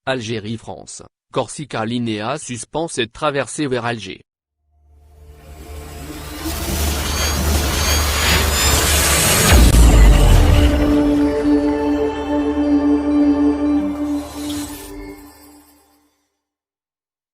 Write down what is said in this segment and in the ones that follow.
Algérie-France, Corsica Linea suspend cette traversée vers Alger.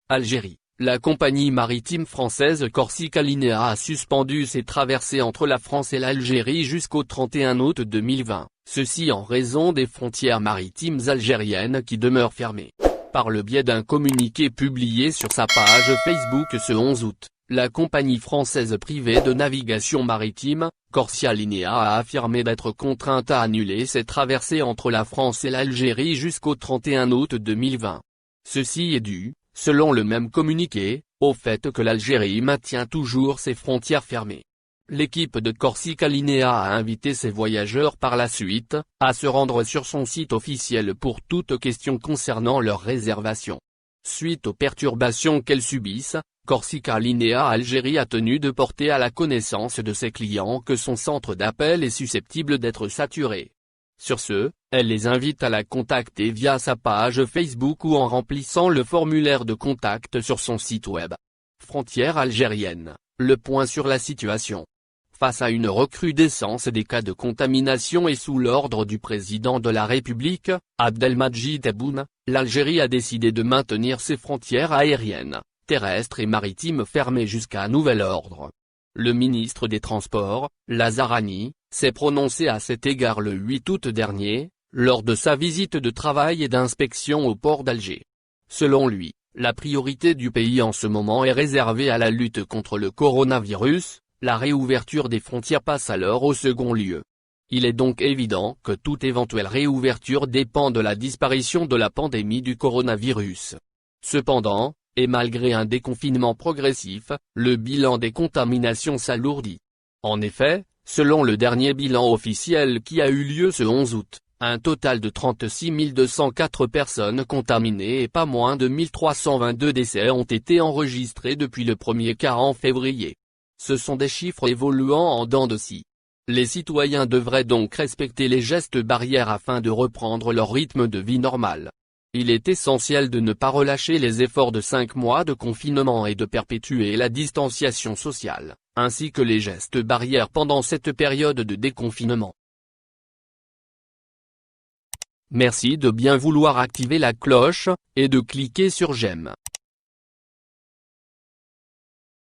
Algérie. La compagnie maritime française Corsica Linea a suspendu ses traversées entre la France et l'Algérie jusqu'au 31 août 2020, ceci en raison des frontières maritimes algériennes qui demeurent fermées. Par le biais d'un communiqué publié sur sa page Facebook ce 11 août, la compagnie française privée de navigation maritime, Corsica Linea a affirmé d'être contrainte à annuler ses traversées entre la France et l'Algérie jusqu'au 31 août 2020. Ceci est dû, selon le même communiqué, au fait que l'Algérie maintient toujours ses frontières fermées. L'équipe de Corsica Linea a invité ses voyageurs par la suite, à se rendre sur son site officiel pour toute question concernant leur réservation. Suite aux perturbations qu'elles subissent, Corsica Linea Algérie a tenu de porter à la connaissance de ses clients que son centre d'appel est susceptible d'être saturé. Sur ce, elle les invite à la contacter via sa page Facebook ou en remplissant le formulaire de contact sur son site web. Frontière algérienne, le point sur la situation. Face à une recrudescence des cas de contamination et sous l'ordre du président de la République, Abdelmadjid Tebboune, l'Algérie a décidé de maintenir ses frontières aériennes, terrestres et maritimes fermées jusqu'à nouvel ordre. Le ministre des Transports, Lazarani, s'est prononcé à cet égard le 8 août dernier, lors de sa visite de travail et d'inspection au port d'Alger. Selon lui, la priorité du pays en ce moment est réservée à la lutte contre le coronavirus, la réouverture des frontières passe alors au second lieu. Il est donc évident que toute éventuelle réouverture dépend de la disparition de la pandémie du coronavirus. Cependant, et malgré un déconfinement progressif, le bilan des contaminations s'alourdit. En effet, selon le dernier bilan officiel qui a eu lieu ce 11 août, un total de 36 204 personnes contaminées et pas moins de 1322 décès ont été enregistrés depuis le premier quart en février. Ce sont des chiffres évoluant en dents de scie. Les citoyens devraient donc respecter les gestes barrières afin de reprendre leur rythme de vie normal. Il est essentiel de ne pas relâcher les efforts de 5 mois de confinement et de perpétuer la distanciation sociale, ainsi que les gestes barrières pendant cette période de déconfinement. Merci de bien vouloir activer la cloche, et de cliquer sur j'aime.